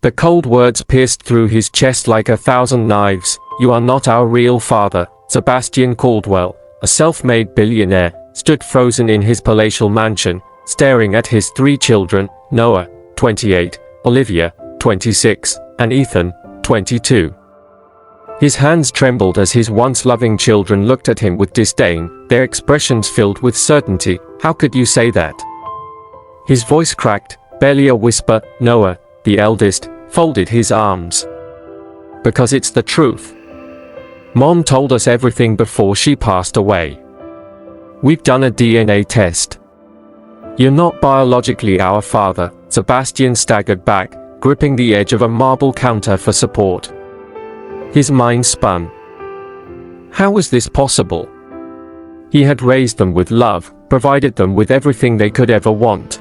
The cold words pierced through his chest like 1,000 knives. "You are not our real father." Sebastian Caldwell, a self-made billionaire, stood frozen in his palatial mansion, staring at his 3 children, Noah, 28, Olivia, 26, and Ethan, 22. His hands trembled as his once loving children looked at him with disdain, their expressions filled with certainty. "How could you say that?" His voice cracked, barely a whisper. Noah, the eldest, folded his arms. "Because it's the truth. Mom told us everything before she passed away. We've done a DNA test. You're not biologically our father." Sebastian staggered back, gripping the edge of a marble counter for support. His mind spun. How was this possible? He had raised them with love, provided them with everything they could ever want.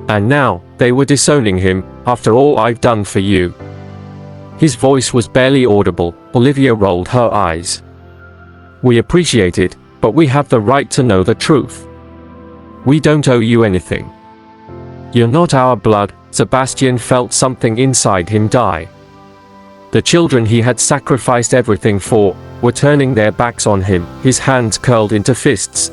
And now, they were disowning him. "After all I've done for you." His voice was barely audible. Olivia rolled her eyes. "We appreciate it, but we have the right to know the truth. We don't owe you anything. You're not our blood." Sebastian felt something inside him die. The children he had sacrificed everything for were turning their backs on him, his hands curled into fists.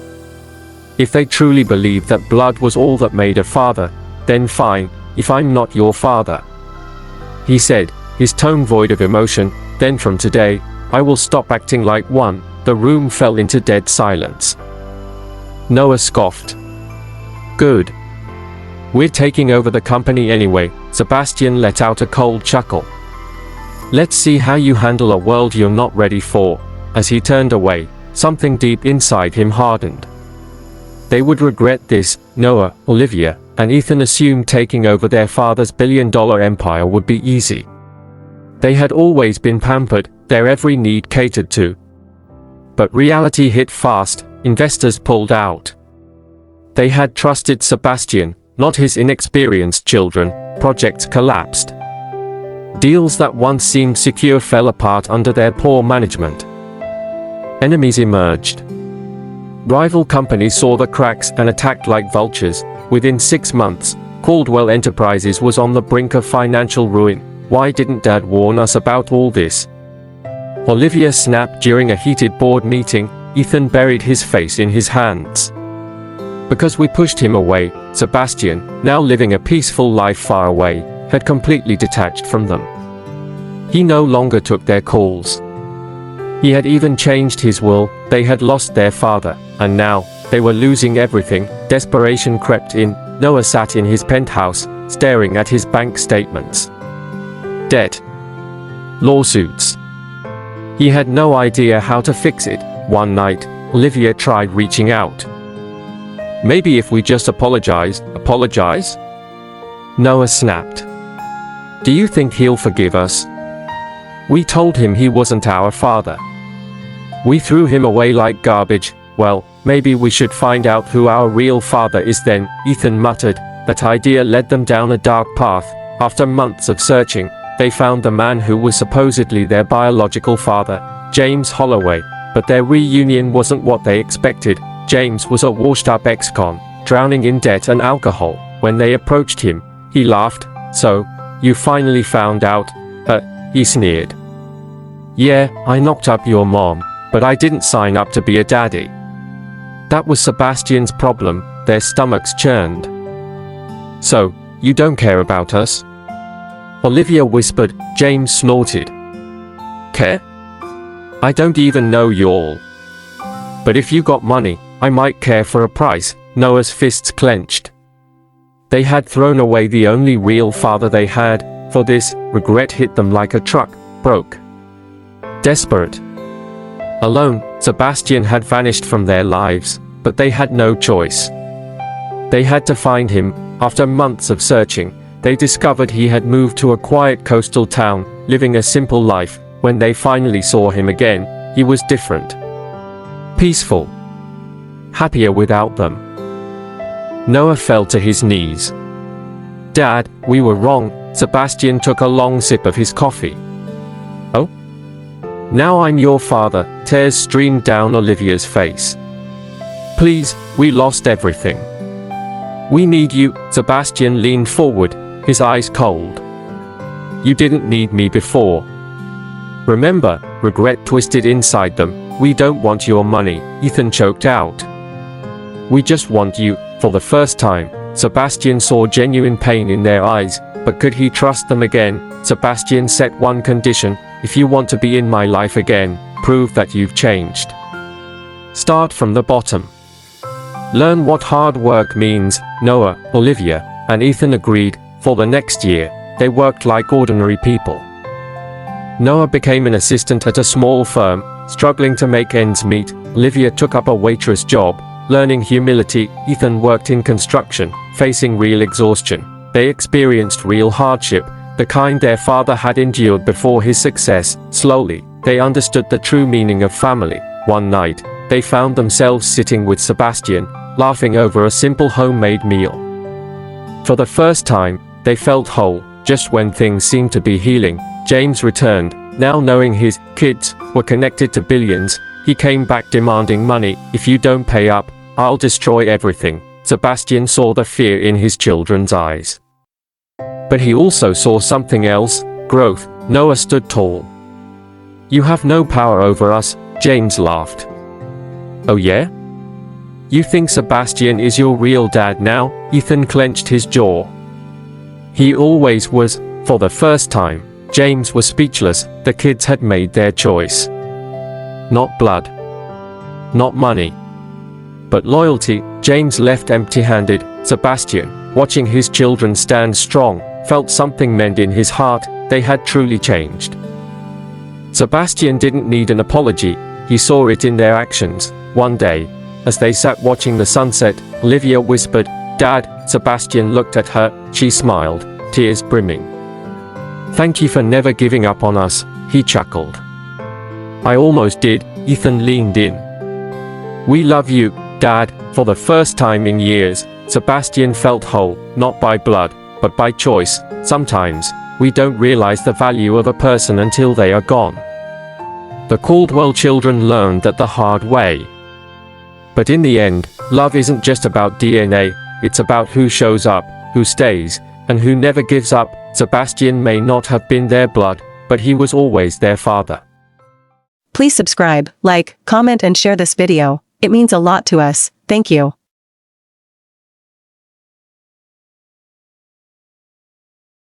If they truly believed that blood was all that made a father, then fine, if I'm not your father, he said, his tone void of emotion. "Then from today, I will stop acting like one." The room fell into dead silence. Noah scoffed. "Good. We're taking over the company anyway." Sebastian let out a cold chuckle. "Let's see how you handle a world you're not ready for." As he turned away, something deep inside him hardened. They would regret this. Noah, Olivia, and Ethan assumed taking over their father's billion-dollar empire would be easy. They had always been pampered, their every need catered to. But reality hit fast. Investors pulled out. They had trusted Sebastian, not his inexperienced children. Projects collapsed. Deals that once seemed secure fell apart under their poor management. Enemies emerged. Rival companies saw the cracks and attacked like vultures. Within 6 months, Caldwell Enterprises was on the brink of financial ruin. "Why didn't Dad warn us about all this?" Olivia snapped during a heated board meeting. Ethan buried his face in his hands. "Because we pushed him away." Sebastian, now living a peaceful life far away, had completely detached from them. He no longer took their calls. He had even changed his will. They had lost their father, and now, they were losing everything. Desperation crept in. Noah sat in his penthouse, staring at his bank statements. Debt. Lawsuits. He had no idea how to fix it. One night, Olivia tried reaching out. "Maybe if we just apologize." "Apologize?" Noah snapped. "Do you think he'll forgive us? We told him he wasn't our father. We threw him away like garbage. Well, maybe we should find out who our real father is then." Ethan muttered. That idea led them down a dark path. After months of searching, they found the man who was supposedly their biological father, James Holloway. But their reunion wasn't what they expected. James was a washed-up ex-con, drowning in debt and alcohol. When they approached him, he laughed. "So, you finally found out?" He sneered. "Yeah, I knocked up your mom, but I didn't sign up to be a daddy." That was Sebastian's problem. Their stomachs churned. "So, you don't care about us?" Olivia whispered. James snorted. "Care? I don't even know y'all. But if you got money, I might care for a price." Noah's fists clenched. They had thrown away the only real father they had. For this, regret hit them like a truck. Broke. Desperate. Alone, Sebastian had vanished from their lives, but they had no choice. They had to find him. After months of searching, they discovered he had moved to a quiet coastal town, living a simple life. When they finally saw him again, he was different. Peaceful. Happier without them. Noah fell to his knees. "Dad, we were wrong." Sebastian took a long sip of his coffee. "Oh? Now I'm your father." Tears streamed down Olivia's face. "Please, we lost everything. We need you." Sebastian leaned forward, his eyes cold. You didn't need me before. Remember, regret twisted inside them. We don't want your money, Ethan choked out. We just want you. For the first time, Sebastian saw genuine pain in their eyes, but could he trust them again? Sebastian set one condition: if you want to be in my life again, prove that you've changed. Start from the bottom. Learn what hard work means. Noah, Olivia, and Ethan agreed. For the next year, they worked like ordinary people. Noah became an assistant at a small firm, struggling to make ends meet. Olivia took up a waitress job, learning humility. Ethan worked in construction, facing real exhaustion. They experienced real hardship, the kind their father had endured before his success. Slowly, they understood the true meaning of family. One night, they found themselves sitting with Sebastian, laughing over a simple homemade meal. For the first time, they felt whole. Just when things seemed to be healing, James returned. Now knowing his kids were connected to billions, he came back demanding money. If you don't pay up, I'll destroy everything. Sebastian saw the fear in his children's eyes. But he also saw something else: growth. Noah stood tall. You have no power over us, James laughed. Oh yeah? You think Sebastian is your real dad now? Ethan clenched his jaw. He always was. For the first time, James was speechless. The kids had made their choice. Not blood. Not money. But loyalty. James left empty-handed. Sebastian, watching his children stand strong, felt something mend in his heart. They had truly changed. Sebastian didn't need an apology. He saw it in their actions. One day, as they sat watching the sunset, Olivia whispered, "Dad." Sebastian looked at her. She smiled, tears brimming. "Thank you for never giving up on us," he chuckled. "I almost did." Ethan leaned in. "We love you, Dad." For the first time in years, Sebastian felt whole, not by blood, but by choice. Sometimes, we don't realize the value of a person until they are gone. The Caldwell children learned that the hard way. But in the end, love isn't just about DNA, it's about who shows up, who stays, and who never gives up. Sebastian may not have been their blood, but he was always their father. Please subscribe, like, comment and share this video. It means a lot to us. Thank you.